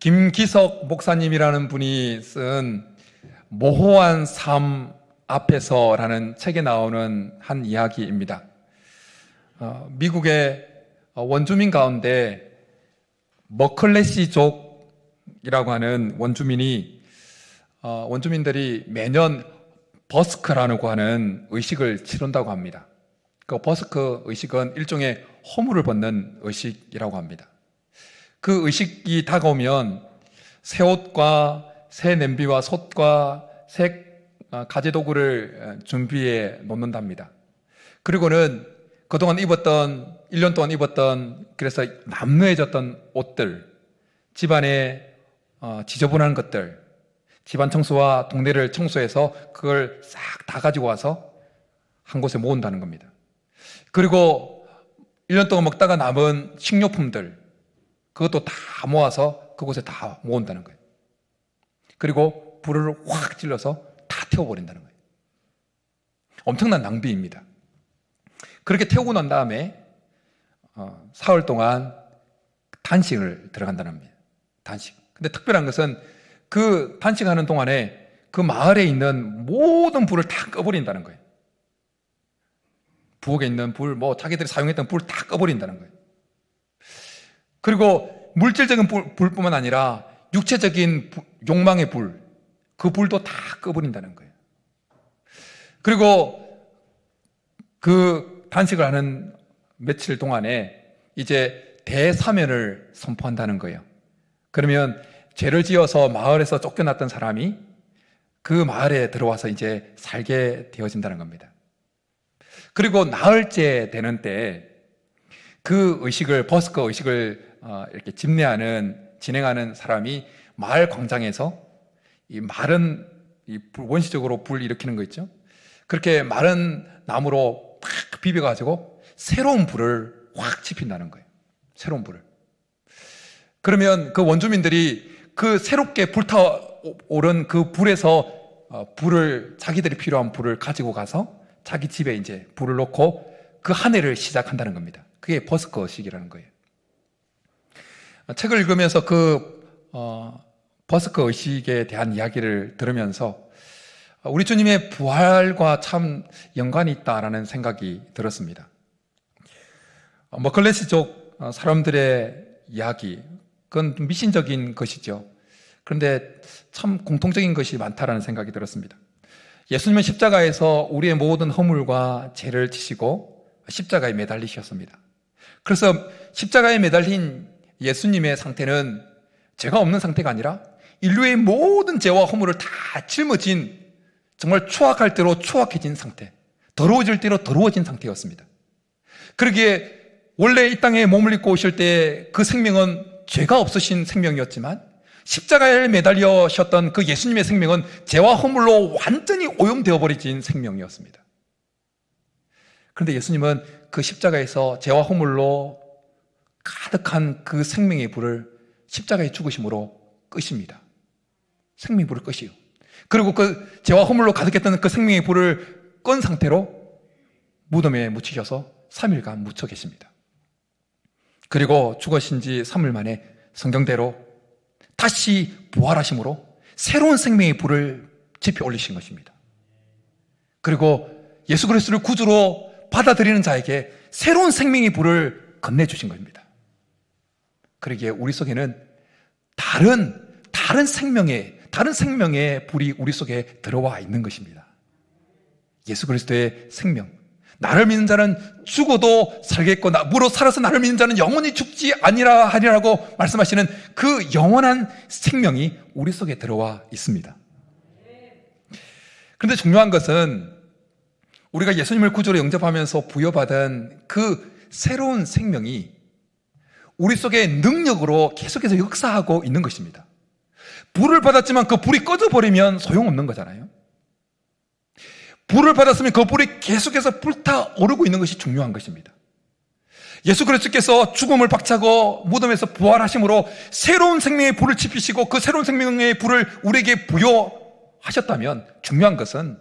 김기석 목사님이라는 분이 쓴 모호한 삶 앞에서라는 책에 나오는 한 이야기입니다. 미국의 원주민 가운데 머클래시족이라고 하는 원주민들이 매년 버스크라고 하는 의식을 치른다고 합니다. 그 버스크 의식은 일종의 허물을 벗는 의식이라고 합니다. 그 의식이 다가오면 새 옷과 새 냄비와 솥과 새 가재도구를 준비해 놓는답니다. 그리고는 그동안 1년 동안 입었던, 그래서 남루해졌던 옷들, 집안에 지저분한 것들, 집안 청소와 동네를 청소해서 그걸 싹 다 가지고 와서 한 곳에 모은다는 겁니다. 그리고 1년 동안 먹다가 남은 식료품들, 그것도 다 모아서 그곳에 다 모은다는 거예요. 그리고 불을 확 질러서 다 태워버린다는 거예요. 엄청난 낭비입니다. 그렇게 태우고 난 다음에 사흘 동안 단식을 들어간다는 겁니다. 단식. 근데 특별한 것은 그 단식하는 동안에 그 마을에 있는 모든 불을 다 꺼버린다는 거예요. 부엌에 있는 불, 자기들이 사용했던 불 다 꺼버린다는 거예요. 그리고 물질적인 불뿐만 아니라 육체적인 욕망의 불, 그 불도 다 꺼버린다는 거예요. 그리고 그 단식을 하는 며칠 동안에 이제 대사면을 선포한다는 거예요. 그러면 죄를 지어서 마을에서 쫓겨났던 사람이 그 마을에 들어와서 이제 살게 되어진다는 겁니다. 그리고 나흘째 되는 때 그 의식을, 버스커 의식을 이렇게 진행하는 사람이 마을 광장에서 이 마른 원시적으로 불 일으키는 거 있죠? 그렇게 마른 나무로 팍 비벼가지고 새로운 불을 확 지핀다는 거예요. 새로운 불을. 그러면 그 원주민들이 그 새롭게 불타오른 그 불에서 자기들이 필요한 불을 가지고 가서 자기 집에 이제 불을 놓고 그 한 해를 시작한다는 겁니다. 그게 버스커식이라는 거예요. 책을 읽으면서 버스커 의식에 대한 이야기를 들으면서 우리 주님의 부활과 참 연관이 있다라는 생각이 들었습니다. 머클래시족 사람들의 이야기, 그건 미신적인 것이죠. 그런데 참 공통적인 것이 많다라는 생각이 들었습니다. 예수님은 십자가에서 우리의 모든 허물과 죄를 지시고 십자가에 매달리셨습니다. 그래서 십자가에 매달린 예수님의 상태는 죄가 없는 상태가 아니라 인류의 모든 죄와 허물을 다 짊어진, 정말 추악할 대로 추악해진 상태, 더러워질 대로 더러워진 상태였습니다. 그러기에 원래 이 땅에 몸을 입고 오실 때 그 생명은 죄가 없으신 생명이었지만 십자가에 매달려셨던 그 예수님의 생명은 죄와 허물로 완전히 오염되어 버린 생명이었습니다. 그런데 예수님은 그 십자가에서 죄와 허물로 가득한 그 생명의 불을 십자가의 죽으심으로 끄십니다. 생명의 불을 끄시요. 그리고 그 죄와 허물로 가득했던 그 생명의 불을 끈 상태로 무덤에 묻히셔서 3일간 묻혀 계십니다. 그리고 죽으신 지 3일 만에 성경대로 다시 부활하심으로 새로운 생명의 불을 지펴 올리신 것입니다. 그리고 예수 그리스도를 구주로 받아들이는 자에게 새로운 생명의 불을 건네주신 겁니다. 그러기에 우리 속에는 다른 생명의 불이 우리 속에 들어와 있는 것입니다. 예수 그리스도의 생명. 나를 믿는 자는 죽어도 살겠고 무로 살아서 나를 믿는 자는 영원히 죽지 아니라 하리라고 말씀하시는 그 영원한 생명이 우리 속에 들어와 있습니다. 그런데 중요한 것은 우리가 예수님을 구주로 영접하면서 부여받은 그 새로운 생명이 우리 속에 능력으로 계속해서 역사하고 있는 것입니다. 불을 받았지만 그 불이 꺼져버리면 소용없는 거잖아요. 불을 받았으면 그 불이 계속해서 불타오르고 있는 것이 중요한 것입니다. 예수 그리스도께서 죽음을 박차고 무덤에서 부활하심으로 새로운 생명의 불을 지피시고 그 새로운 생명의 불을 우리에게 부여하셨다면 중요한 것은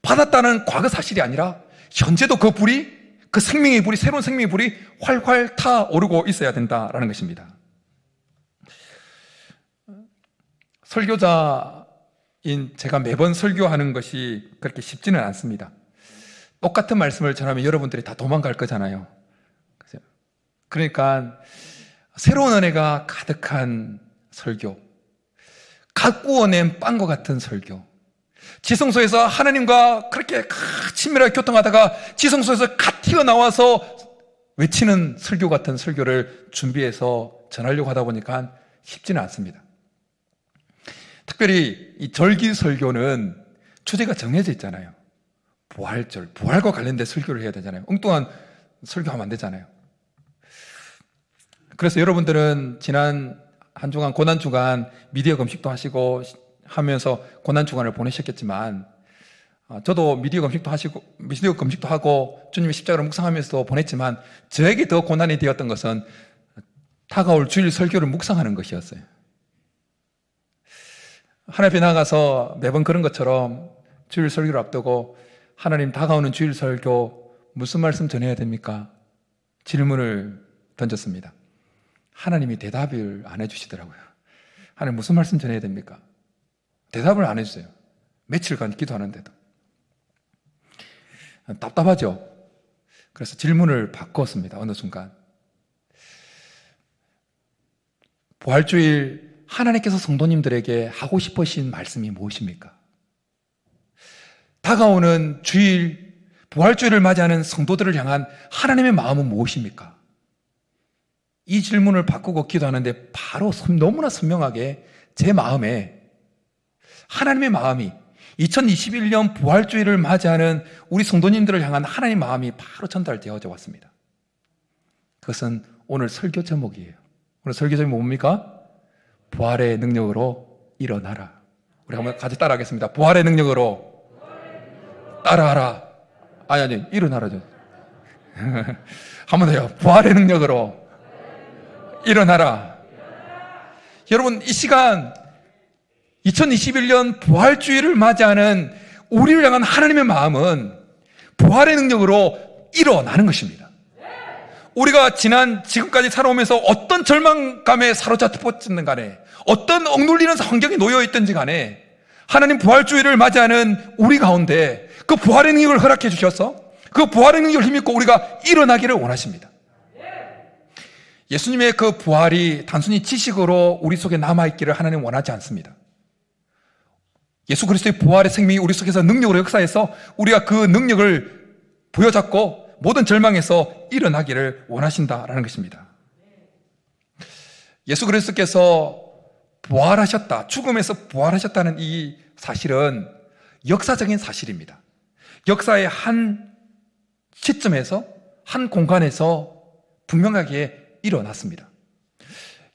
받았다는 과거 사실이 아니라 현재도 그 불이, 그 생명의 불이, 새로운 생명의 불이 활활 타오르고 있어야 된다라는 것입니다. 설교자인 제가 매번 설교하는 것이 그렇게 쉽지는 않습니다. 똑같은 말씀을 전하면 여러분들이 다 도망갈 거잖아요. 그러니까 새로운 은혜가 가득한 설교, 갓 구워낸 빵과 같은 설교, 지성소에서 하나님과 그렇게 친밀하게 교통하다가 지성소에서 갓 튀어나와서 외치는 설교 같은 설교를 준비해서 전하려고 하다 보니까 쉽지는 않습니다. 특별히 이 절기 설교는 주제가 정해져 있잖아요. 부활절, 부활과 관련된 설교를 해야 되잖아요. 엉뚱한 설교하면 안 되잖아요. 그래서 여러분들은 지난 한 주간 고난주간 미디어 금식도 하시고 하면서 고난주간을 보내셨겠지만, 저도 미디어 금식도 하고 주님의 십자가를 묵상하면서 보냈지만, 저에게 더 고난이 되었던 것은 다가올 주일 설교를 묵상하는 것이었어요. 하나님 앞에 나가서 매번 그런 것처럼 주일 설교를 앞두고 하나님, 다가오는 주일 설교 무슨 말씀 전해야 됩니까? 질문을 던졌습니다. 하나님이 대답을 안 해주시더라고요. 하나님, 무슨 말씀 전해야 됩니까? 대답을 안 해주세요. 며칠간 기도하는데도. 답답하죠? 그래서 질문을 바꿨습니다. 어느 순간. 부활주일 하나님께서 성도님들에게 하고 싶으신 말씀이 무엇입니까? 다가오는 주일, 부활주일을 맞이하는 성도들을 향한 하나님의 마음은 무엇입니까? 이 질문을 바꾸고 기도하는데 바로 너무나 선명하게 제 마음에 하나님의 마음이 2021년 부활주일을 맞이하는 우리 성도님들을 향한 하나님의 마음이 바로 전달되어져 왔습니다. 그것은 오늘 설교 제목이에요. 오늘 설교 제목이 뭡니까? 부활의 능력으로 일어나라. 우리 한번 같이 따라하겠습니다. 부활의 능력으로 따라하라. 아니, 일어나라. 한 번 더요. 부활의 능력으로 일어나라. 여러분, 이 시간 2021년 부활주의를 맞이하는 우리를 향한 하나님의 마음은 부활의 능력으로 일어나는 것입니다. 우리가 지금까지 살아오면서 어떤 절망감에 사로잡혔든 간에, 어떤 억눌리는 환경에 놓여있든지 간에, 하나님 부활주의를 맞이하는 우리 가운데 그 부활의 능력을 허락해 주셔서 그 부활의 능력을 힘입고 우리가 일어나기를 원하십니다. 예수님의 그 부활이 단순히 지식으로 우리 속에 남아있기를 하나님 원하지 않습니다. 예수 그리스도의 부활의 생명이 우리 속에서 능력으로 역사해서 우리가 그 능력을 부여잡고 모든 절망에서 일어나기를 원하신다라는 것입니다. 예수 그리스도께서 부활하셨다, 죽음에서 부활하셨다는 이 사실은 역사적인 사실입니다. 역사의 한 시점에서, 한 공간에서 분명하게 일어났습니다.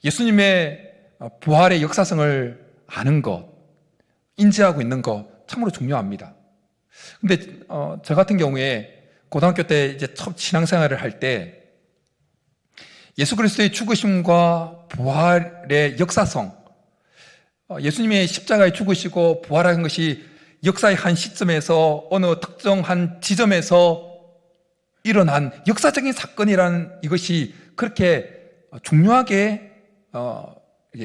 예수님의 부활의 역사성을 아는 것, 인지하고 있는 것 참으로 중요합니다. 근데 저 같은 경우에 고등학교 때 이제 첫 신앙생활을 할 때 예수 그리스도의 죽으심과 부활의 역사성, 예수님의 십자가에 죽으시고 부활한 것이 역사의 한 시점에서 어느 특정한 지점에서 일어난 역사적인 사건이라는 이것이 그렇게 중요하게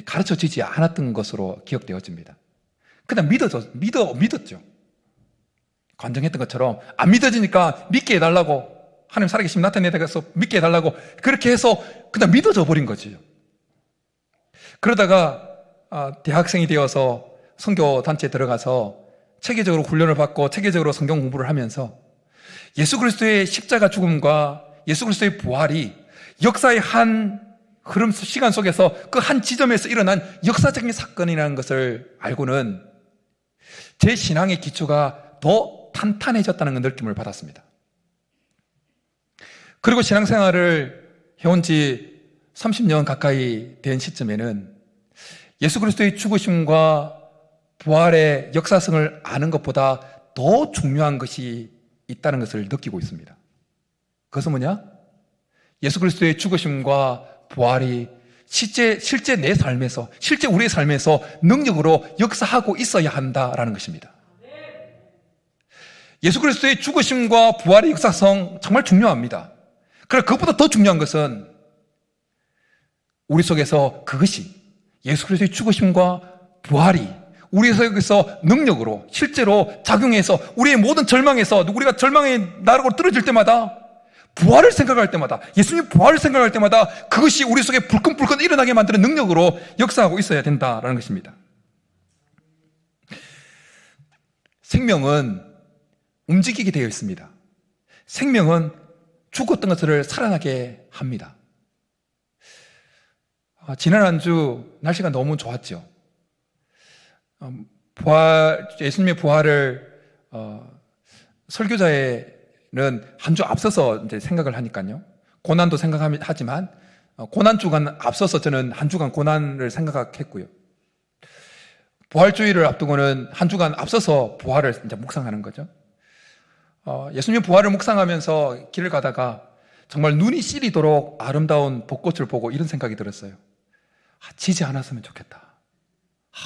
가르쳐지지 않았던 것으로 기억되어집니다. 그냥 믿었죠. 관정했던 것처럼 안 믿어지니까 믿게 해달라고, 하나님 살아계시면 나타내서 믿게 해달라고 그렇게 해서 그냥 믿어져 버린 거죠. 그러다가 대학생이 되어서 선교단체에 들어가서 체계적으로 훈련을 받고 체계적으로 성경 공부를 하면서 예수 그리스도의 십자가 죽음과 예수 그리스도의 부활이 역사의 한 흐름 시간 속에서 그 한 지점에서 일어난 역사적인 사건이라는 것을 알고는 제 신앙의 기초가 더 탄탄해졌다는 느낌을 받았습니다. 그리고 신앙생활을 해온 지 30년 가까이 된 시점에는 예수 그리스도의 죽으심과 부활의 역사성을 아는 것보다 더 중요한 것이 있다는 것을 느끼고 있습니다. 그것은 뭐냐? 예수 그리스도의 죽으심과 부활이 실제 내 삶에서, 실제 우리의 삶에서 능력으로 역사하고 있어야 한다라는 것입니다. 예수 그리스도의 죽으심과 부활의 역사성 정말 중요합니다. 그러나 그것보다 더 중요한 것은 우리 속에서 그것이, 예수 그리스도의 죽으심과 부활이 우리 속에서 능력으로 실제로 작용해서 우리의 모든 절망에서 우리가 절망의 나락으로 떨어질 때마다 부활을 생각할 때마다 예수님 부활을 생각할 때마다 그것이 우리 속에 불끈불끈 일어나게 만드는 능력으로 역사하고 있어야 된다라는 것입니다. 생명은 움직이게 되어 있습니다. 생명은 죽었던 것을 살아나게 합니다. 지난 한 주 날씨가 너무 좋았죠. 예수님의 부활을 설교자에는 한 주 앞서서 이제 생각을 하니까요. 고난도 생각하지만 고난 주간 앞서서 저는 한 주간 고난을 생각했고요. 부활주의를 앞두고는 한 주간 앞서서 부활을 이제 묵상하는 거죠. 예수님 부활을 묵상하면서 길을 가다가 정말 눈이 시리도록 아름다운 벚꽃을 보고 이런 생각이 들었어요. 지지 않았으면 좋겠다.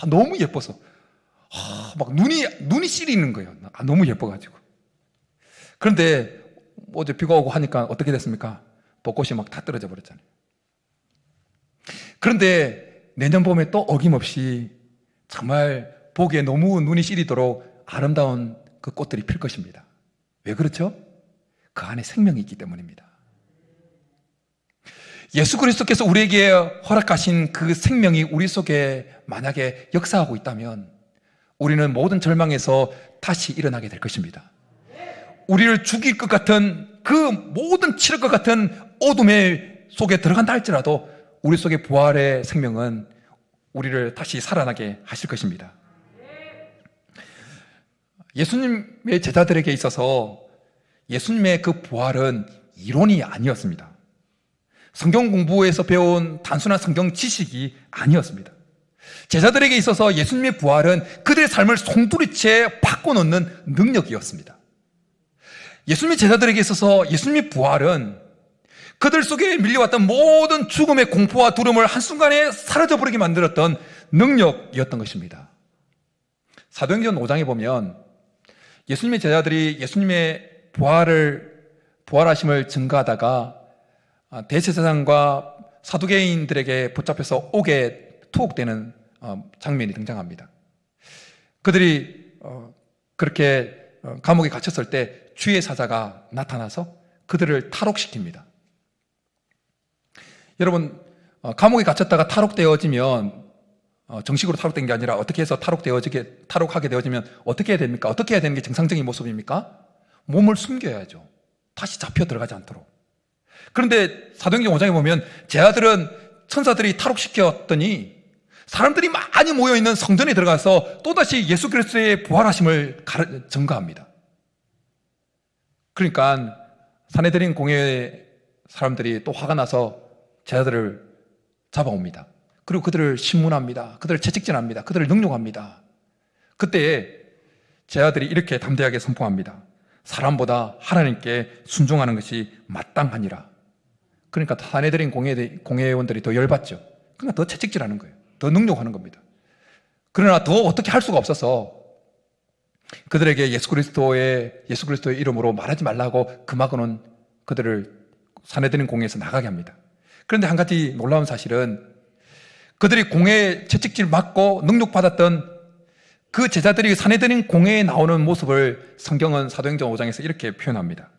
너무 예뻐서 막 눈이 시리는 거예요. 너무 예뻐가지고. 그런데 어제 비가 오고 하니까 어떻게 됐습니까? 벚꽃이 막 다 떨어져 버렸잖아요. 그런데 내년 봄에 또 어김없이 정말 보기에 너무 눈이 시리도록 아름다운 그 꽃들이 필 것입니다. 왜 그렇죠? 그 안에 생명이 있기 때문입니다. 예수 그리스도께서 우리에게 허락하신 그 생명이 우리 속에 만약에 역사하고 있다면 우리는 모든 절망에서 다시 일어나게 될 것입니다. 우리를 죽일 것 같은 그 모든 치를 것 같은 어둠의 속에 들어간다 할지라도 우리 속에 부활의 생명은 우리를 다시 살아나게 하실 것입니다. 예수님의 제자들에게 있어서 예수님의 그 부활은 이론이 아니었습니다. 성경 공부에서 배운 단순한 성경 지식이 아니었습니다. 제자들에게 있어서 예수님의 부활은 그들의 삶을 송두리째 바꿔놓는 능력이었습니다. 예수님의 제자들에게 있어서 예수님의 부활은 그들 속에 밀려왔던 모든 죽음의 공포와 두려움을 한순간에 사라져버리게 만들었던 능력이었던 것입니다. 사도행전 5장에 보면 예수님의 제자들이 예수님의 부활하심을 증거하다가 대제사장과 사두개인들에게 붙잡혀서 옥에 투옥되는 장면이 등장합니다. 그들이 그렇게 감옥에 갇혔을 때 주의 사자가 나타나서 그들을 탈옥시킵니다. 여러분, 감옥에 갇혔다가 탈옥되어지면 정식으로 탈옥된 게 아니라 어떻게 해서 탈옥하게 되어지면 어떻게 해야 됩니까? 어떻게 해야 되는 게 정상적인 모습입니까? 몸을 숨겨야죠. 다시 잡혀 들어가지 않도록. 그런데 사도행전 5장에 보면 제자들은 천사들이 탈옥시켰더니 사람들이 많이 모여있는 성전에 들어가서 또다시 예수 그리스도의 부활하심을 증거합니다. 그러니까 산헤드린 공회 사람들이 또 화가 나서 제자들을 잡아옵니다. 그리고 그들을 신문합니다. 그들을 채찍질합니다. 그들을 능욕합니다. 그때 제자들이 이렇게 담대하게 선포합니다. 사람보다 하나님께 순종하는 것이 마땅하니라. 그러니까 산헤드린 공회의원들이 더 열받죠. 그러니까 더 채찍질하는 거예요. 더 능욕하는 겁니다. 그러나 더 어떻게 할 수가 없어서 그들에게 예수 그리스도의 이름으로 말하지 말라고 금하고는 그들을 산헤드린 공회에서 나가게 합니다. 그런데 한 가지 놀라운 사실은 그들이 공회 채찍질 맞고 능욕받았던 그 제자들이 산헤드린 공회에 나오는 모습을 성경은 사도행전 5장에서 이렇게 표현합니다.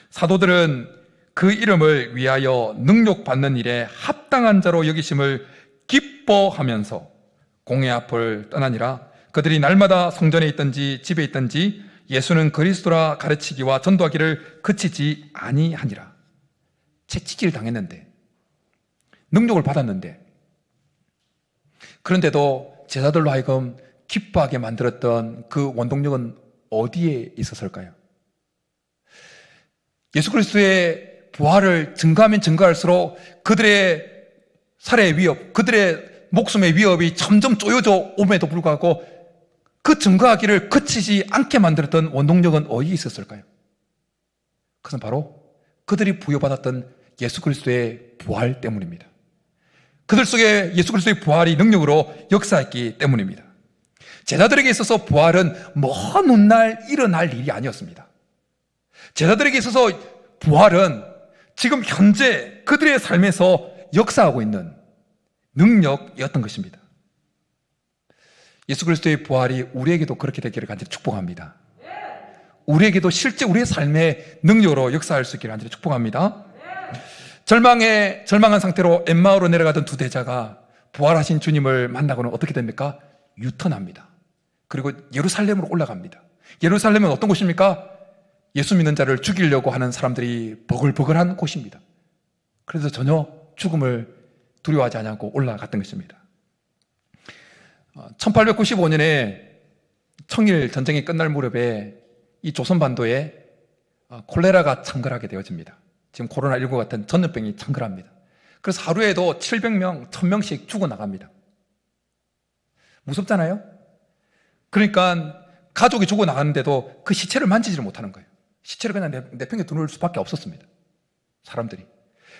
사도들은 그 이름을 위하여 능욕받는 일에 합당한 자로 여기심을 기뻐하면서 공회 앞을 떠나니라. 그들이 날마다 성전에 있든지 집에 있든지 예수는 그리스도라 가르치기와 전도하기를 그치지 아니하니라. 채찍질 당했는데, 능욕을 받았는데, 그런데도 제자들로 하여금 기뻐하게 만들었던 그 원동력은 어디에 있었을까요? 예수 그리스도의 부활을 증거하면 증거할수록 그들의 살해의 위협, 그들의 목숨의 위협이 점점 쪼여져 옴에도 불구하고 그 증거하기를 그치지 않게 만들었던 원동력은 어디에 있었을까요? 그것은 바로 그들이 부여받았던 예수 그리스도의 부활 때문입니다. 그들 속에 예수 그리스도의 부활이 능력으로 역사했기 때문입니다. 제자들에게 있어서 부활은 먼 훗날 일어날 일이 아니었습니다. 제자들에게 있어서 부활은 지금 현재 그들의 삶에서 역사하고 있는 능력이었던 것입니다. 예수 그리스도의 부활이 우리에게도 그렇게 되기를 간절히 축복합니다. 우리에게도 실제 우리의 삶의 능력으로 역사할 수 있기를 간절히 축복합니다. 절망한 상태로 엠마오로 내려가던 두 대자가 부활하신 주님을 만나고는 어떻게 됩니까? 유턴합니다. 그리고 예루살렘으로 올라갑니다. 예루살렘은 어떤 곳입니까? 예수 믿는 자를 죽이려고 하는 사람들이 버글버글한 곳입니다. 그래서 전혀 죽음을 두려워하지 않고 올라갔던 것입니다. 1895년에 청일 전쟁이 끝날 무렵에 이 조선반도에 콜레라가 창궐하게 되어집니다. 지금 코로나19 같은 전염병이 창궐합니다. 그래서 하루에도 700명, 1000명씩 죽어나갑니다. 무섭잖아요? 그러니까 가족이 죽어나갔는데도 그 시체를 만지지를 못하는 거예요. 시체를 그냥 내팽개 두는 수밖에 없었습니다. 사람들이.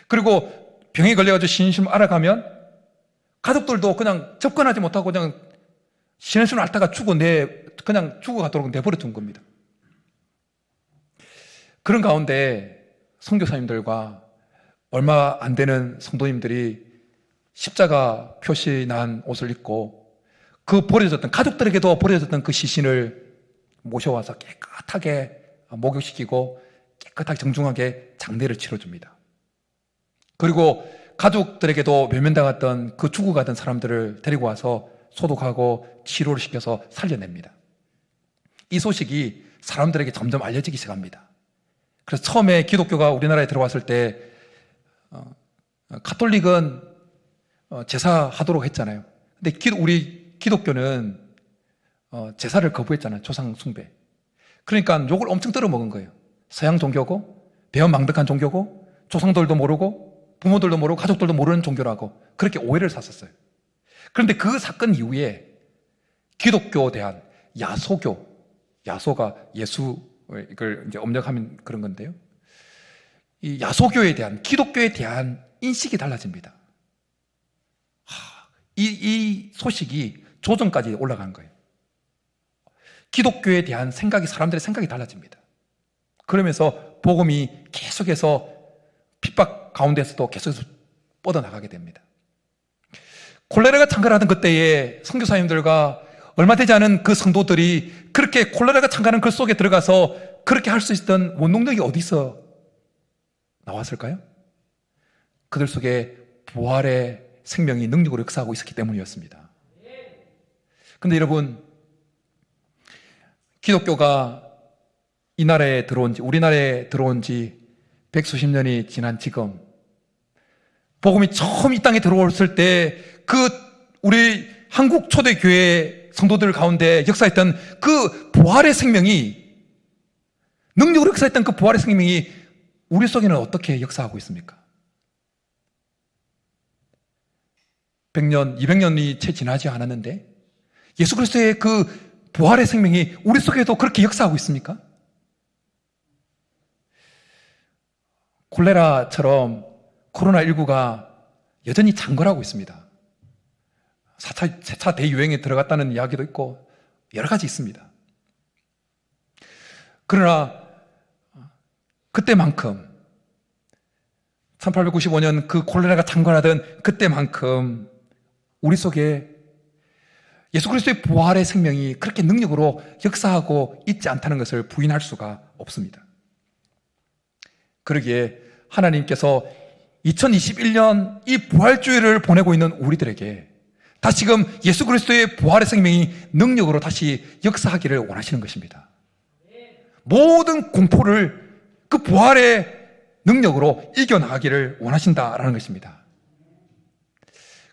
그리고 병에 걸려가지고 신심 알아가면 가족들도 그냥 접근하지 못하고 그냥 신신을 앓다가 그냥 죽어가도록 내버려 둔 겁니다. 그런 가운데 선교사님들과 얼마 안 되는 성도님들이 십자가 표시난 옷을 입고 그 가족들에게도 버려졌던 그 시신을 모셔와서 깨끗하게 목욕시키고 깨끗하게 정중하게 장례를 치러줍니다. 그리고 가족들에게도 외면당했던 그 죽어가던 사람들을 데리고 와서 소독하고 치료를 시켜서 살려냅니다. 이 소식이 사람들에게 점점 알려지기 시작합니다. 그래서 처음에 기독교가 우리나라에 들어왔을 때 가톨릭은 제사하도록 했잖아요. 근데 우리 기독교는 제사를 거부했잖아요. 조상 숭배. 그러니까 욕을 엄청 떨어먹은 거예요. 서양 종교고 배은망덕한 종교고 조상들도 모르고 부모들도 모르고 가족들도 모르는 종교라고 그렇게 오해를 샀었어요. 그런데 그 사건 이후에 기독교에 대한 야소가 이걸 이제 엄력하면 그런 건데요. 이 야소교에 대한, 기독교에 대한 인식이 달라집니다. 이 소식이 조정까지 올라간 거예요. 기독교에 대한 사람들의 생각이 달라집니다. 그러면서 복음이 계속해서 핍박 가운데서도 계속해서 뻗어나가게 됩니다. 콜레라가 창궐하던 그때에 선교사님들과 얼마 되지 않은 그 성도들이 그렇게 콜레라가 창궐하는 그 속에 들어가서 그렇게 할 수 있었던 원동력이 어디서 나왔을까요? 그들 속에 부활의 생명이 능력으로 역사하고 있었기 때문이었습니다. 그런데 여러분, 기독교가 우리나라에 들어온 지 백수십 년이 지난 지금, 복음이 처음 이 땅에 들어왔을 때 우리 한국 초대교회 성도들 가운데 역사했던 그 부활의 생명이, 능력으로 역사했던 그 부활의 생명이 우리 속에는 어떻게 역사하고 있습니까? 100년, 200년이 채 지나지 않았는데 예수 그리스도의 그 부활의 생명이 우리 속에도 그렇게 역사하고 있습니까? 콜레라처럼 코로나19가 여전히 창궐하고 있습니다. 4차 대유행에 들어갔다는 이야기도 있고 여러 가지 있습니다. 그러나 그때만큼 1895년 그 콜레라가 창궐하던 그때만큼 우리 속에 예수 그리스도의 부활의 생명이 그렇게 능력으로 역사하고 있지 않다는 것을 부인할 수가 없습니다. 그러기에 하나님께서 2021년 이 부활주의를 보내고 있는 우리들에게 다시금 예수 그리스도의 부활의 생명이 능력으로 다시 역사하기를 원하시는 것입니다. 모든 공포를 그 부활의 능력으로 이겨나가기를 원하신다라는 것입니다.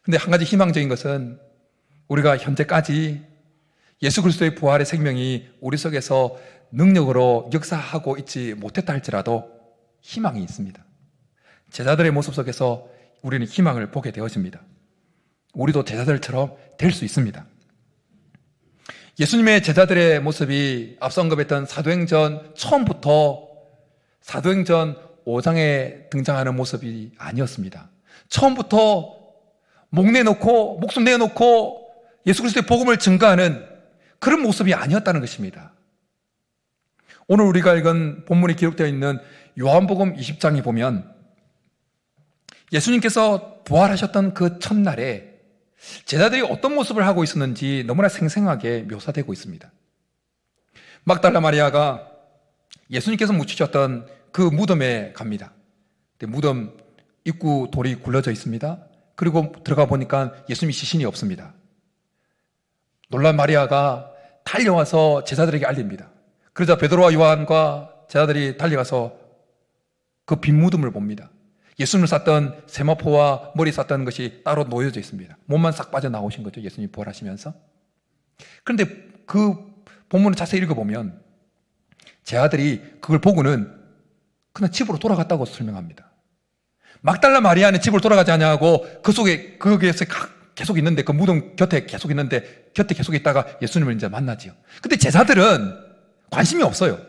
그런데 한 가지 희망적인 것은 우리가 현재까지 예수 그리스도의 부활의 생명이 우리 속에서 능력으로 역사하고 있지 못했다 할지라도 희망이 있습니다. 제자들의 모습 속에서 우리는 희망을 보게 되어집니다. 우리도 제자들처럼 될 수 있습니다. 예수님의 제자들의 모습이 앞서 언급했던 사도행전 처음부터 사도행전 5장에 등장하는 모습이 아니었습니다. 처음부터 목숨 내놓고 예수 그리스도의 복음을 증거하는 그런 모습이 아니었다는 것입니다. 오늘 우리가 읽은 본문이 기록되어 있는 요한복음 20장에 보면 예수님께서 부활하셨던 그 첫날에 제자들이 어떤 모습을 하고 있었는지 너무나 생생하게 묘사되고 있습니다. 막달라 마리아가 예수님께서 묻히셨던 그 무덤에 갑니다. 무덤 입구 돌이 굴러져 있습니다. 그리고 들어가 보니까 예수님이 시신이 없습니다. 놀란 마리아가 달려와서 제자들에게 알립니다. 그러자 베드로와 요한과 제자들이 달려가서 그 빈 무덤을 봅니다. 예수님을 쌌던 세마포와 머리 쌌던 것이 따로 놓여져 있습니다. 몸만 싹 빠져나오신 거죠, 예수님이 부활하시면서. 그런데 그 본문을 자세히 읽어보면 제자들이 그걸 보고는 그냥 집으로 돌아갔다고 설명합니다. 막달라 마리아는 집으로 돌아가지 않냐고 그 속에 거기에서 계속 있는데, 그 무덤 곁에 계속 있는데, 곁에 계속 있다가 예수님을 이제 만나지요. 근데 제자들은 관심이 없어요.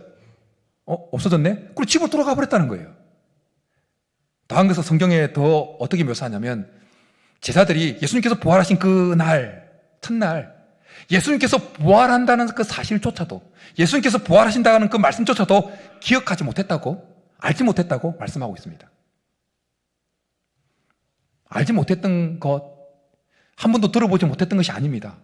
없어졌네? 그리고 집으로 돌아가 버렸다는 거예요. 다음 것은 성경에 더 어떻게 묘사하냐면, 제자들이 예수님께서 부활하신 그날, 첫날, 예수님께서 부활한다는 그 사실조차도, 예수님께서 부활하신다는 그 말씀조차도 기억하지 못했다고, 알지 못했다고 말씀하고 있습니다. 알지 못했던 것, 한 번도 들어보지 못했던 것이 아닙니다.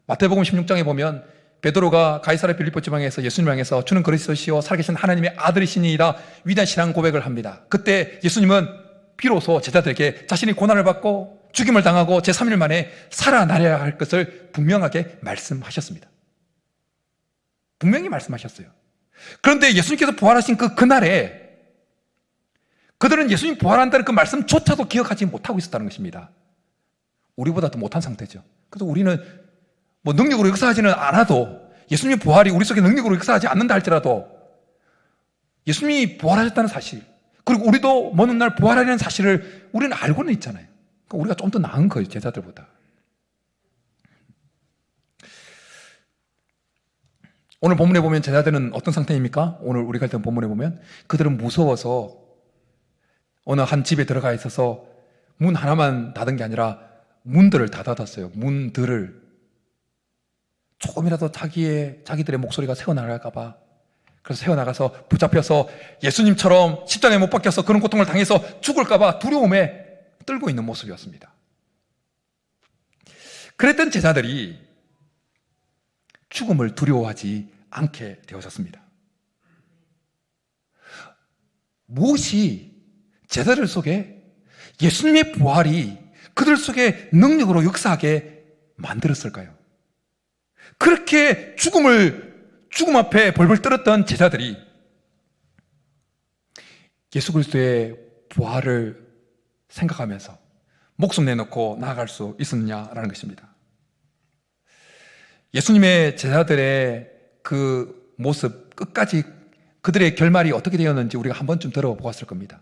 마태복음 16장에 보면 베드로가 가이사랴 빌립보 지방에서 예수님을 향해서 주는 그리스도시요 살아계신 하나님의 아들이시니이다 위대한 신앙 고백을 합니다. 그때 예수님은 비로소 제자들에게 자신이 고난을 받고 죽임을 당하고 제3일 만에 살아나려야 할 것을 분명하게 말씀하셨습니다. 분명히 말씀하셨어요. 그런데 예수님께서 부활하신 그날에 그들은 예수님 부활한다는 그 말씀조차도 기억하지 못하고 있었다는 것입니다. 우리보다 더 못한 상태죠. 그래서 우리는 뭐 능력으로 역사하지는 않아도, 예수님의 부활이 우리 속에 능력으로 역사하지 않는다 할지라도 예수님이 부활하셨다는 사실, 그리고 우리도 먼 훗날 부활하려는 사실을 우리는 알고는 있잖아요. 그러니까 우리가 좀 더 나은 거예요, 제자들보다. 오늘 본문에 보면 제자들은 어떤 상태입니까? 오늘 우리가 읽던 본문에 보면 그들은 무서워서 어느 한 집에 들어가 있어서 문 하나만 닫은 게 아니라 문들을 다 닫았어요. 문들을. 조금이라도 자기들의 목소리가 새어나갈까봐. 그래서 새어나가서 붙잡혀서 예수님처럼 십자가에 못 박혀서 그런 고통을 당해서 죽을까봐 두려움에 떨고 있는 모습이었습니다. 그랬던 제자들이 죽음을 두려워하지 않게 되어졌습니다. 무엇이 제자들 속에 예수님의 부활이 그들 속에 능력으로 역사하게 만들었을까요? 그렇게 죽음 앞에 벌벌 떨었던 제자들이 예수 그리스도의 부활을 생각하면서 목숨 내놓고 나아갈 수 있었냐라는 것입니다. 예수님의 제자들의 그 모습 끝까지 그들의 결말이 어떻게 되었는지 우리가 한 번쯤 들어보았을 겁니다.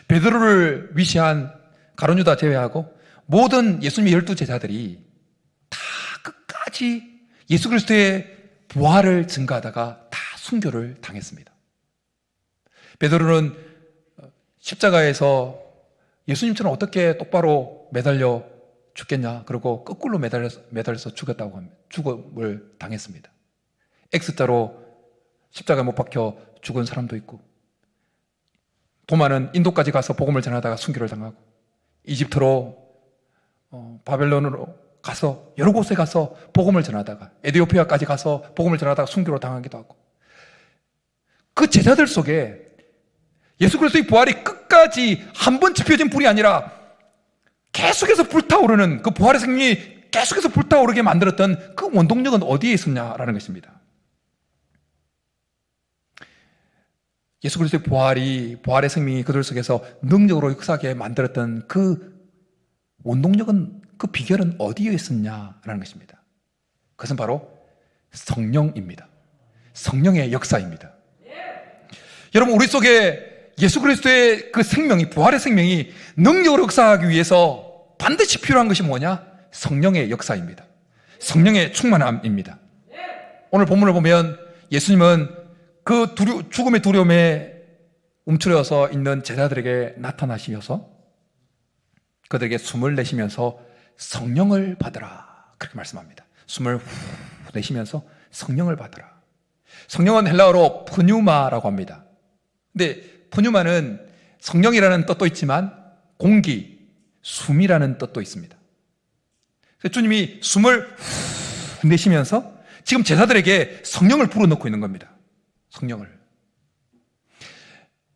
베드로를 위시한 가룟 유다 제외하고 모든 예수님의 12 제자들이 다 끝까지 예수 그리스도의 부활을 증거하다가 다 순교를 당했습니다. 베드로는 십자가에서 예수님처럼 어떻게 똑바로 매달려 죽겠냐, 그리고 거꾸로 매달려서 죽음을 당했습니다. X자로 십자가에 못 박혀 죽은 사람도 있고, 도마는 인도까지 가서 복음을 전하다가 순교를 당하고, 이집트로 바벨론으로 가서 여러 곳에 가서 복음을 전하다가 에티오피아까지 가서 복음을 전하다가 순교를 당하기도 하고, 그 제자들 속에 예수 그리스도의 부활이 끝까지 한 번 지펴진 불이 아니라 계속해서 불타오르는, 그 부활의 생명이 계속해서 불타오르게 만들었던 그 원동력은 어디에 있었냐라는 것입니다. 예수 그리스도의 부활의 생명이 그들 속에서 능력으로 역사하게 만들었던 그 원동력은, 그 비결은 어디에 있었냐라는 것입니다. 그것은 바로 성령입니다. 성령의 역사입니다. 여러분, 우리 속에 예수 그리스도의 그 생명이, 부활의 생명이 능력으로 역사하기 위해서 반드시 필요한 것이 뭐냐? 성령의 역사입니다. 성령의 충만함입니다. 오늘 본문을 보면 예수님은 그 죽음의 두려움에 움츠려서 있는 제자들에게 나타나시면서 그들에게 숨을 내쉬면서 성령을 받으라, 그렇게 말씀합니다. 숨을 후 내쉬면서 성령을 받으라. 성령은 헬라어로 푸뉴마라고 합니다. 근데 푸뉴마는 성령이라는 뜻도 있지만 공기, 숨이라는 뜻도 있습니다. 주님이 숨을 후 내쉬면서 지금 제자들에게 성령을 불어넣고 있는 겁니다. 성령을.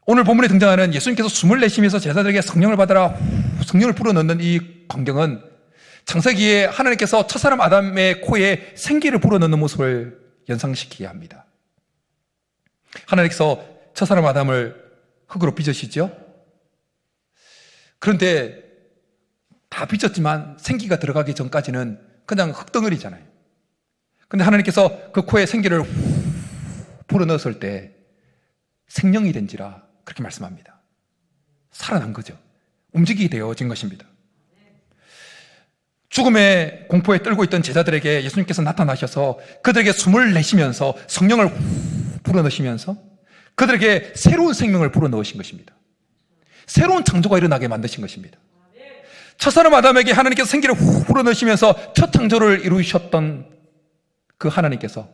오늘 본문에 등장하는 예수님께서 숨을 내쉬면서 제자들에게 성령을 받아라, 성령을 불어넣는 이 광경은 창세기에 하나님께서 첫사람 아담의 코에 생기를 불어넣는 모습을 연상시키게 합니다. 하나님께서 첫사람 아담을 흙으로 빚으시죠? 그런데 다 빚었지만 생기가 들어가기 전까지는 그냥 흙덩어리잖아요. 근데 하나님께서 그 코에 생기를 불어넣었을 때 생명이 된지라 그렇게 말씀합니다. 살아난 거죠. 움직이게 되어진 것입니다. 죽음의 공포에 떨고 있던 제자들에게 예수님께서 나타나셔서 그들에게 숨을 내쉬면서 성령을 불어넣으시면서 그들에게 새로운 생명을 불어넣으신 것입니다. 새로운 창조가 일어나게 만드신 것입니다. 첫사람 아담에게 하나님께서 생기를 불어넣으시면서 첫 창조를 이루셨던 그 하나님께서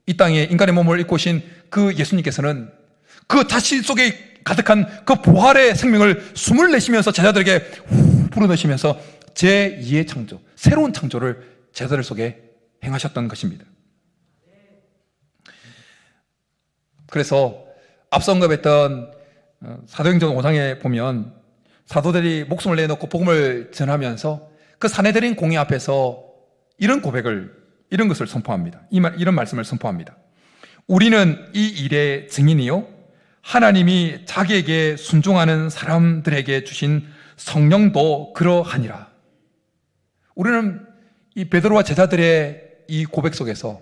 이 땅에 인간의 몸을 입고 오신 그 예수님께서는 그 자신 속에 가득한 그 부활의 생명을 숨을 내쉬면서 제자들에게 불어넣으시면서 제2의 창조, 새로운 창조를 제자들 속에 행하셨던 것입니다. 그래서 앞서 언급했던 사도행전 5장에 보면 사도들이 목숨을 내놓고 복음을 전하면서 그 사내들인 공회 앞에서 이런 고백을, 이런 것을 선포합니다. 이런 말씀을 선포합니다. 우리는 이 일의 증인이요 하나님이 자기에게 순종하는 사람들에게 주신 성령도 그러하니라. 우리는 이 베드로와 제자들의 이 고백 속에서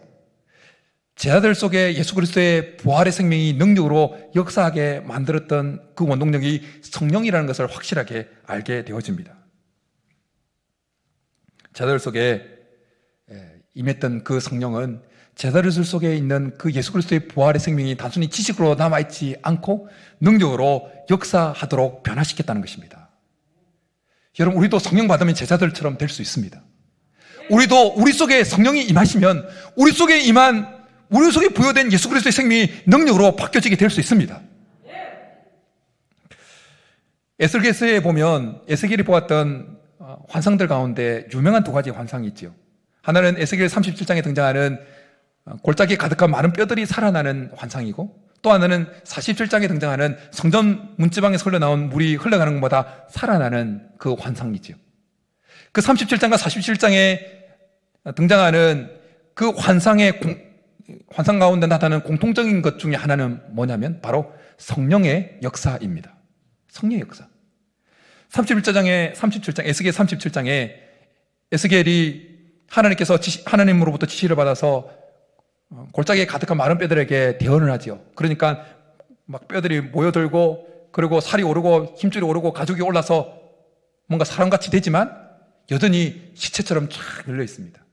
제자들 속에 예수 그리스도의 부활의 생명이 능력으로 역사하게 만들었던 그 원동력이 성령이라는 것을 확실하게 알게 되어집니다. 제자들 속에 임했던 그 성령은 제자들 속에 있는 그 예수 그리스도의 부활의 생명이 단순히 지식으로 남아있지 않고 능력으로 역사하도록 변화시켰다는 것입니다. 여러분, 우리도 성령 받으면 제자들처럼 될 수 있습니다. 우리도 우리 속에 성령이 임하시면 우리 속에 부여된 예수 그리스도의 생명이 능력으로 바뀌어지게 될 수 있습니다. 에스겔서에 보면 에스겔이 보았던 환상들 가운데 유명한 두 가지 환상이 있죠. 하나는 에스겔 37장에 등장하는 골짜기에 가득한 많은 뼈들이 살아나는 환상이고, 또 하나는 47장에 등장하는 성전 문지방에서 흘러나온 물이 흘러가는 것마다 살아나는 그 환상이죠. 그 37장과 47장에 등장하는 그 환상 가운데 나타나는 공통적인 것 중에 하나는 뭐냐면 바로 성령의 역사입니다. 성령의 역사. 37장 에스겔 37장에 에스겔이 하나님으로부터 지시를 받아서 골짜기에 가득한 마른 뼈들에게 대언을 하지요. 그러니까 막 뼈들이 모여들고, 그리고 살이 오르고 힘줄이 오르고 가죽이 올라서 뭔가 사람같이 되지만 여전히 시체처럼 쫙 열려 있습니다.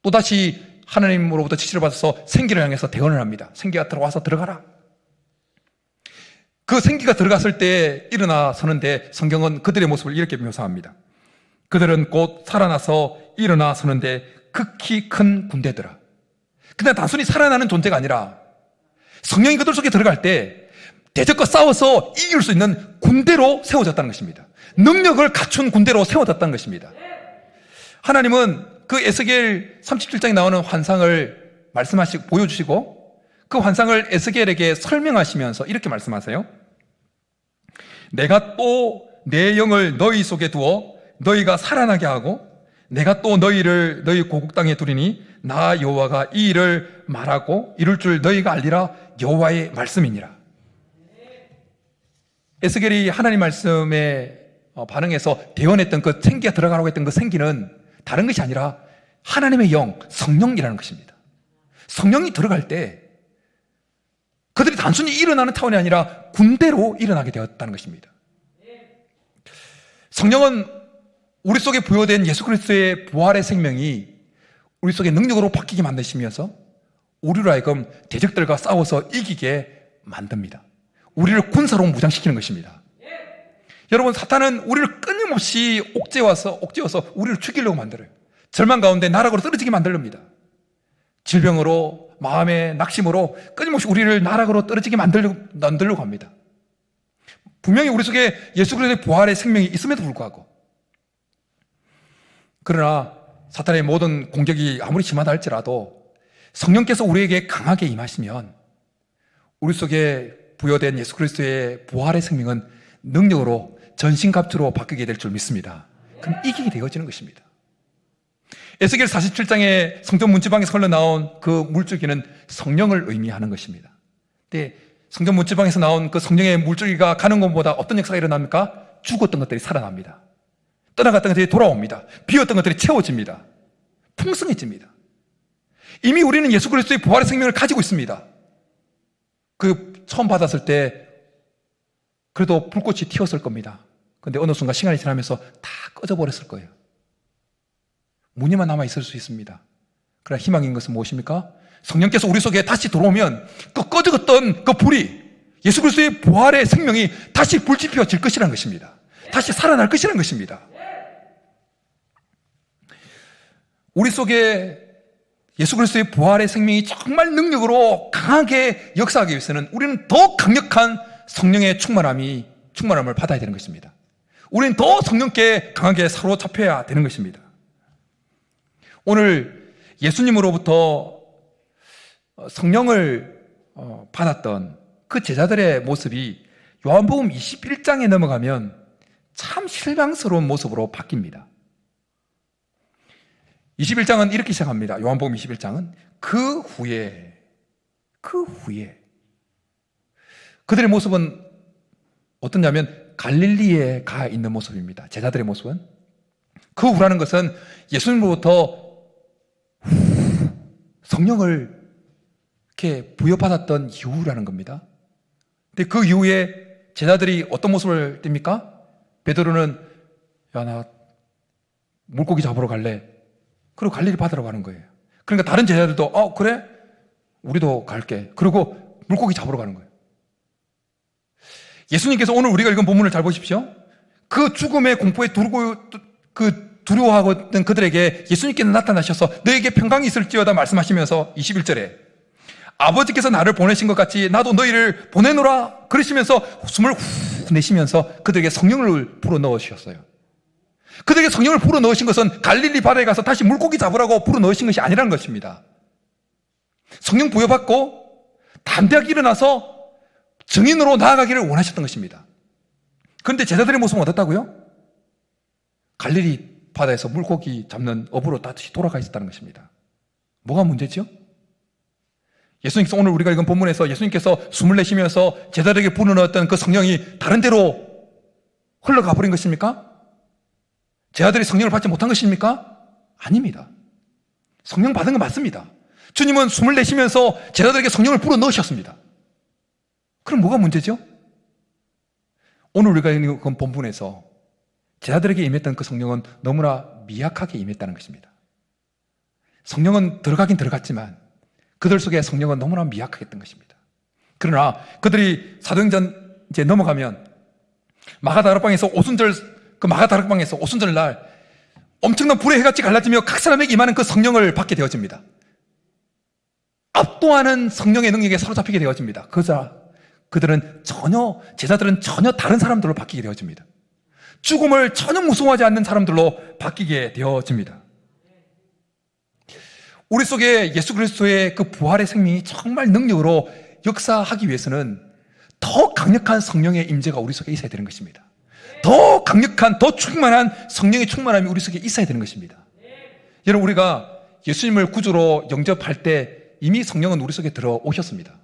또다시 하나님으로부터 지시를 받아서 생기를 향해서 대언을 합니다. 생기가 들어와서 들어가라. 그 생기가 들어갔을 때 일어나 서는데 성경은 그들의 모습을 이렇게 묘사합니다. 그들은 곧 살아나서 일어나 서는데 극히 큰 군대더라. 그냥 단순히 살아나는 존재가 아니라 성령이 그들 속에 들어갈 때 대적과 싸워서 이길 수 있는 군대로 세워졌다는 것입니다. 능력을 갖춘 군대로 세워졌다는 것입니다. 하나님은 그 에스겔 37장에 나오는 환상을 보여주시고 그 환상을 에스겔에게 설명하시면서 이렇게 말씀하세요. 내가 또 내 영을 너희 속에 두어 너희가 살아나게 하고 내가 또 너희를 너희 고국 땅에 두리니 나 여호와가 이 일을 말하고 이룰 줄 너희가 알리라. 여호와의 말씀이니라. 에스겔이 하나님 말씀에 반응해서 대언했던 그 생기가 들어가라고 했던 그 생기는 다른 것이 아니라 하나님의 영, 성령이라는 것입니다. 성령이 들어갈 때 그들이 단순히 일어나는 차원이 아니라 군대로 일어나게 되었다는 것입니다. 성령은 우리 속에 부여된 예수 그리스도의 부활의 생명이 우리 속에 능력으로 바뀌게 만드시면서 우리로 하여금 대적들과 싸워서 이기게 만듭니다. 우리를 군사로 무장시키는 것입니다. 여러분, 사탄은 우리를 끊임없이 옥죄어서 우리를 죽이려고 만들어요. 절망 가운데 나락으로 떨어지게 만들렵니다. 질병으로, 마음의 낙심으로 끊임없이 우리를 나락으로 떨어지게 만들려고 합니다. 분명히 우리 속에 예수 그리스도의 부활의 생명이 있음에도 불구하고, 그러나 사탄의 모든 공격이 아무리 심하다 할지라도 성령께서 우리에게 강하게 임하시면 우리 속에 부여된 예수 그리스도의 부활의 생명은 능력으로 전신갑주로 바뀌게 될 줄 믿습니다. 그럼 이기게 되어지는 것입니다. 에스겔 47장의 성전 문지방에서 흘러나온 그 물줄기는 성령을 의미하는 것입니다. 근데 성전 문지방에서 나온 그 성령의 물줄기가 가는 것보다 어떤 역사가 일어납니까? 죽었던 것들이 살아납니다. 떠나갔던 것들이 돌아옵니다. 비었던 것들이 채워집니다. 풍성해집니다. 이미 우리는 예수 그리스도의 부활의 생명을 가지고 있습니다. 그 처음 받았을 때 그래도 불꽃이 튀었을 겁니다. 근데 어느 순간 시간이 지나면서 다 꺼져버렸을 거예요. 무늬만 남아있을 수 있습니다. 그러나 희망인 것은 무엇입니까? 성령께서 우리 속에 다시 들어오면 그 꺼졌던 그 불이 예수 그리스도의 부활의 생명이 다시 불지펴질 것이라는 것입니다. 다시 살아날 것이라는 것입니다. 우리 속에 예수 그리스도의 부활의 생명이 정말 능력으로 강하게 역사하기 위해서는 우리는 더 강력한 성령의 충만함을 받아야 되는 것입니다. 우리는 더 성령께 강하게 사로잡혀야 되는 것입니다. 오늘 예수님으로부터 성령을 받았던 그 제자들의 모습이 요한복음 21장에 넘어가면 참 실망스러운 모습으로 바뀝니다. 21장은 이렇게 시작합니다. 요한복음 21장은 그 후에 그들의 모습은 어떠냐면 갈릴리에 가 있는 모습입니다. 제자들의 모습은. 그 후라는 것은 예수님으로부터 성령을 이렇게 부여받았던 이후라는 겁니다. 근데 그 이후에 제자들이 어떤 모습을 띱니까? 베드로는 야, 나 물고기 잡으러 갈래. 그리고 갈릴리 바다로 가는 거예요. 그러니까 다른 제자들도 그래? 우리도 갈게. 그리고 물고기 잡으러 가는 거예요. 예수님께서 오늘 우리가 읽은 본문을 잘 보십시오. 그 죽음의 공포에 두려워하고 있던 그들에게 예수님께서 나타나셔서 너에게 평강이 있을지어다 말씀하시면서 21절에 아버지께서 나를 보내신 것 같이 나도 너희를 보내노라 그러시면서 숨을 후 내쉬면서 그들에게 성령을 불어넣으셨어요. 그들에게 성령을 불어넣으신 것은 갈릴리 바다에 가서 다시 물고기 잡으라고 불어넣으신 것이 아니라는 것입니다. 성령 부여받고 담대하게 일어나서 증인으로 나아가기를 원하셨던 것입니다. 그런데 제자들의 모습은 어떻다고요? 갈릴리 바다에서 물고기 잡는 업으로 다시 돌아가 있었다는 것입니다. 뭐가 문제죠? 예수님께서 오늘 우리가 읽은 본문에서 예수님께서 숨을 내쉬면서 제자들에게 불어넣었던 그 성령이 다른 데로 흘러가 버린 것입니까? 제자들이 성령을 받지 못한 것입니까? 아닙니다. 성령 받은 건 맞습니다. 주님은 숨을 내쉬면서 제자들에게 성령을 불어넣으셨습니다. 그럼 뭐가 문제죠? 오늘 우리가 읽은 본문에서 제자들에게 임했던 그 성령은 너무나 미약하게 임했다는 것입니다. 성령은 들어가긴 들어갔지만 그들 속에 성령은 너무나 미약하게 했던 것입니다. 그러나 그들이 사도행전 이제 넘어가면 마가다락방에서 오순절 날 엄청난 불의 해같이 갈라지며 각 사람에게 임하는 그 성령을 받게 되어집니다. 압도하는 성령의 능력에 사로잡히게 되어집니다. 제자들은 전혀 다른 사람들로 바뀌게 되어집니다. 죽음을 전혀 무서워하지 않는 사람들로 바뀌게 되어집니다. 우리 속에 예수 그리스도의 그 부활의 생명이 정말 능력으로 역사하기 위해서는 더 강력한 성령의 임재가 우리 속에 있어야 되는 것입니다. 더 강력한, 더 충만한 성령의 충만함이 우리 속에 있어야 되는 것입니다. 여러분, 우리가 예수님을 구주로 영접할 때 이미 성령은 우리 속에 들어오셨습니다.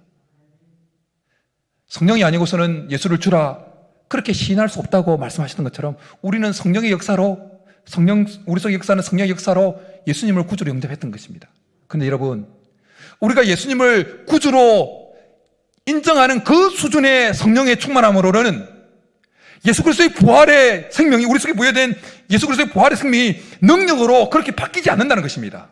성령이 아니고서는 예수를 주라 그렇게 시인할 수 없다고 말씀하셨던 것처럼 우리는 성령의 역사로 우리 속의 역사는 성령의 역사로 예수님을 구주로 영접했던 것입니다. 그런데 여러분, 우리가 예수님을 구주로 인정하는 그 수준의 성령의 충만함으로는 예수 그리스도의 부활의 생명이 우리 속에 부여된 예수 그리스도의 부활의 생명이 능력으로 그렇게 바뀌지 않는다는 것입니다.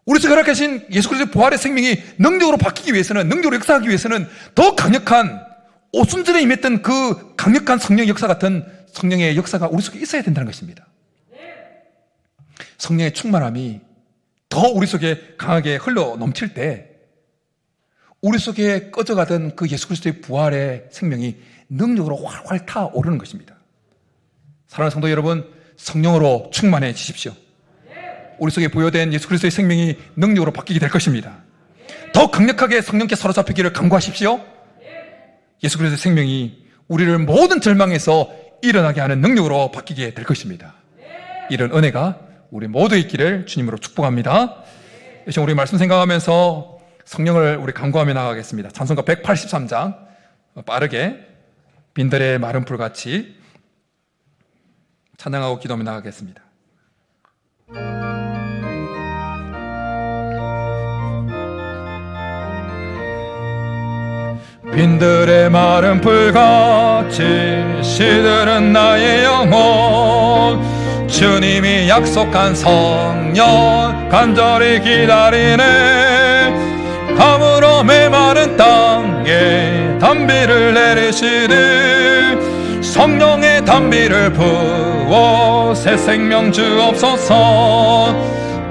우리 속에 허락하신 예수 그리스도의 부활의 생명이 능력으로 바뀌기 위해서는, 능력으로 역사하기 위해서는 더 강력한 오순절에 임했던 그 강력한 성령 역사 같은 성령의 역사가 우리 속에 있어야 된다는 것입니다. 성령의 충만함이 더 우리 속에 강하게 흘러 넘칠 때 우리 속에 꺼져가던 그 예수 그리스도의 부활의 생명이 능력으로 활활 타오르는 것입니다. 사랑하는 성도 여러분, 성령으로 충만해 지십시오. 우리 속에 부여된 예수 그리스도의 생명이 능력으로 바뀌게 될 것입니다. 더 강력하게 성령께 사로잡히기를 간구하십시오. 예수 그리스도의 생명이 우리를 모든 절망에서 일어나게 하는 능력으로 바뀌게 될 것입니다. 이런 은혜가 우리 모두 있기를 주님으로 축복합니다. 이제 우리 말씀 생각하면서 성령을 우리 간구하며 나가겠습니다. 찬송가 183장 빠르게 빈들의 마른 풀같이 찬양하고 기도하며 나가겠습니다. 빈들의 마른 풀같이 시들은 나의 영혼, 주님이 약속한 성령 간절히 기다리네. 가물어 메마른 땅에 단비를 내리시듯 성령의 단비를 부어 새 생명 주옵소서.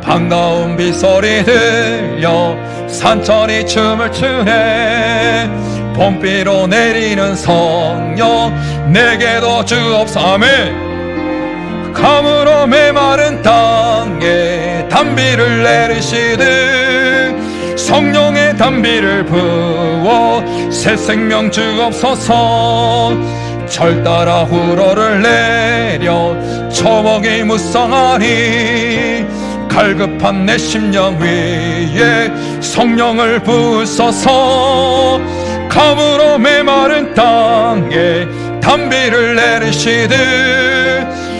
반가운 빗소리 들려 산천이 춤을 추네. 봄비로 내리는 성령 내게도 주옵소서. 아멘. 가물어 메마른 땅에 단비를 내리시듯 성령의 단비를 부어 새 생명 주옵소서. 절 따라 후로를 내려 초목이 무성하니 갈급한 내 심령 위에 성령을 부으소서. 가물어 메마른 땅에 단비를 내리시듯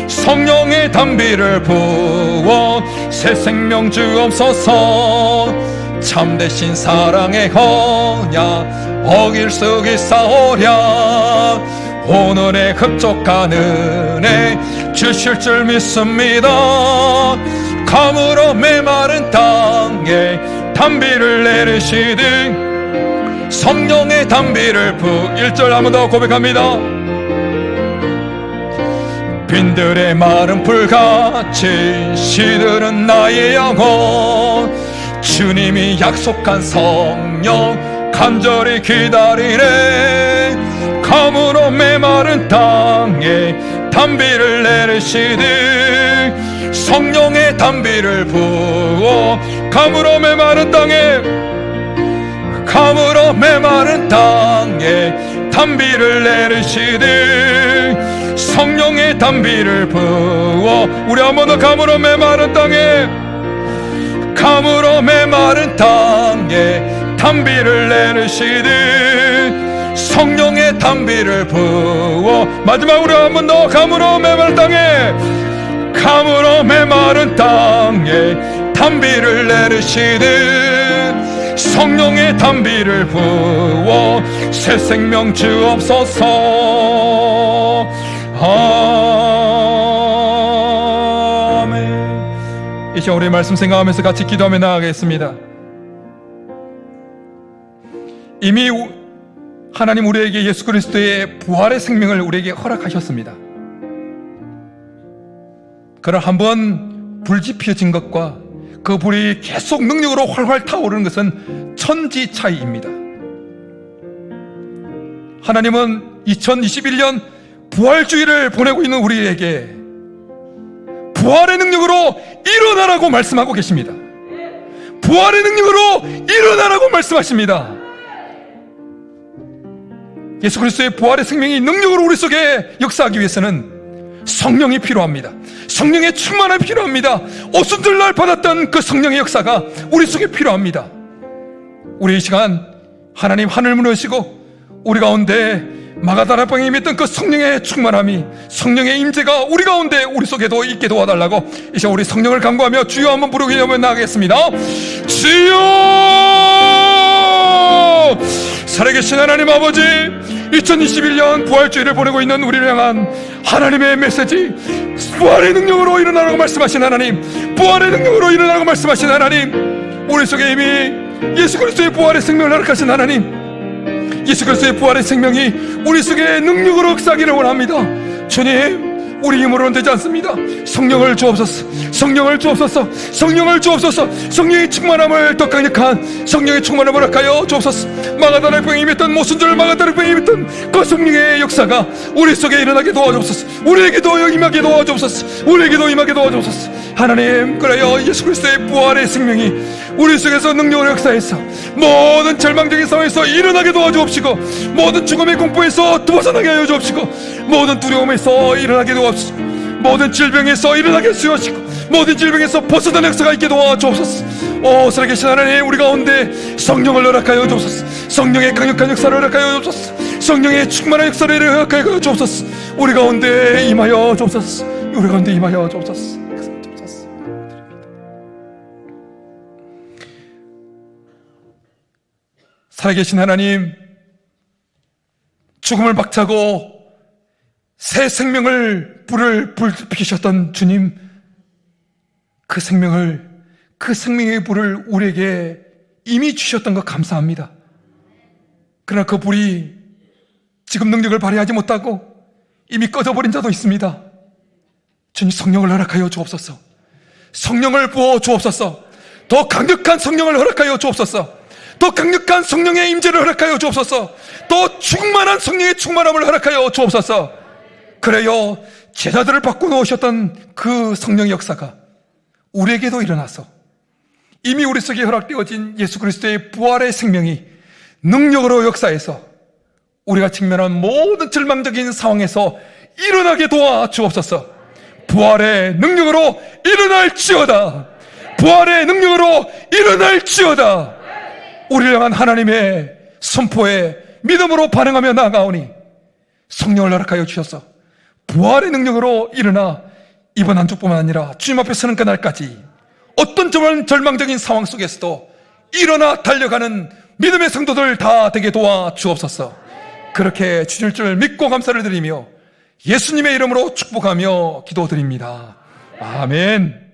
성령의 단비를 부어 새 생명 주옵소서. 참되신 사랑의 언약 어길 수 있사오랴. 오늘의 흡족한 은혜 주실 줄 믿습니다. 가물어 메마른 땅에 단비를 내리시듯 성령의 단비를 1절 한 번 더 고백합니다. 빈들의 마른 풀같이 시들은 나의 영혼, 주님이 약속한 성령 간절히 기다리네. 가물어 메마른 땅에 단비를 내리시듯 성령의 단비를 부어 가물어 메마른 땅에 가물어 메마른 땅에 단비를 내리시듯 성령의 단비를 부어 우리 한 번 더 가물어 메마른 땅에 가물어 메마른 땅에 단비를 내리시듯 성령의 단비를 부어 마지막으로 한 번 더 가물어 메마른 땅에 가물어 메마른 땅에 단비를 내리시듯 성령의 단비를 부어 새 생명 주옵소서. 아멘. 이제 우리 말씀 생각하면서 같이 기도하며 나아가겠습니다. 이미 하나님 우리에게 예수 그리스도의 부활의 생명을 우리에게 허락하셨습니다. 그러나 한번 불지 피어진 것과 그 불이 계속 능력으로 활활 타오르는 것은 천지 차이입니다. 하나님은 2021년 부활주의를 보내고 있는 우리에게 부활의 능력으로 일어나라고 말씀하고 계십니다. 부활의 능력으로 일어나라고 말씀하십니다. 예수 그리스도의 부활의 생명이 능력으로 우리 속에 역사하기 위해서는 성령이 필요합니다. 성령의 충만함이 필요합니다. 오순절날 받았던 그 성령의 역사가 우리 속에 필요합니다. 우리 이 시간 하나님 하늘 문을 여시고 우리 가운데 마가다라방에 임했던 그 성령의 충만함이 성령의 임재가 우리 가운데 우리 속에도 있게 도와달라고 이제 우리 성령을 간구하며 주여 한번 부르게 되면 나가겠습니다. 주여! 살아계신 하나님 아버지, 2021년 부활주의를 보내고 있는 우리를 향한 하나님의 메시지, 부활의 능력으로 일어나라고 말씀하신 하나님, 부활의 능력으로 일어나라고 말씀하신 하나님, 우리 속에 이미 예수 그리스도의 부활의 생명을 허락하신 하나님, 예수 그리스도의 부활의 생명이 우리 속에 능력으로 역사하기를 원합니다. 주님, 우리 힘으로는 되지 않습니다. 성령을 주옵소서. 성령을 주옵소서. 성령을 주옵소서. 성령의 충만함을 더 강력한 성령의 충만함을 허락하여 주옵소서. 마가다라 병에 임했던 모순절 마가다라 병에 임했던 그 성령의 역사가 우리 속에 일어나게 도와주옵소서. 우리에게도 임하게 도와주옵소서. 우리에게도 임하게 도와주옵소서. 하나님, 그래요, 예수 그리스도의 부활의 생명이 우리 속에서 능력으로 역사해서 모든 절망적인 상황에서 일어나게 도와주옵시고, 모든 죽음의 공포에서 벗어나게 하여 주옵시고, 모든 두려움에서 일어나게 도와주옵시고, 모든 질병에서 일어나게 하시고, 모든 질병에서 벗어나는 역사가 있게 도와주옵소서. 오, 살아계신 하나님, 우리 가운데 성령을 허락하여 주옵소서. 성령의 강력한 역사를 허락하여 주옵소서. 성령의 충만한 역사를 허락하여 주옵소서. 우리 가운데 임하여 주옵소서. 우리 가운데 임하여 주옵소서. 살아계신 하나님, 죽음을 박차고 새 생명을 불을 피우셨던 주님, 그 생명의 불을 우리에게 이미 주셨던 것 감사합니다. 그러나 그 불이 지금 능력을 발휘하지 못하고 이미 꺼져버린 자도 있습니다. 주님, 성령을 허락하여 주옵소서. 성령을 부어 주옵소서. 더 강력한 성령을 허락하여 주옵소서. 더 강력한 성령의 임재를 허락하여 주옵소서. 더 충만한 성령의 충만함을 허락하여 주옵소서. 그래요, 제자들을 바꿔놓으셨던 그 성령의 역사가 우리에게도 일어나서 이미 우리 속에 허락되어진 예수 그리스도의 부활의 생명이 능력으로 역사해서 우리가 직면한 모든 절망적인 상황에서 일어나게 도와 주옵소서. 부활의 능력으로 일어날지어다. 부활의 능력으로 일어날지어다. 우리를 향한 하나님의 선포에 믿음으로 반응하며 나아가오니 성령을 허락하여 주셔서 부활의 능력으로 일어나 이번 한 주뿐만 아니라 주님 앞에 서는 그날까지 어떤 절망적인 상황 속에서도 일어나 달려가는 믿음의 성도들 다 되게 도와 주옵소서. 그렇게 주실 줄 믿고 감사를 드리며 예수님의 이름으로 축복하며 기도드립니다. 아멘.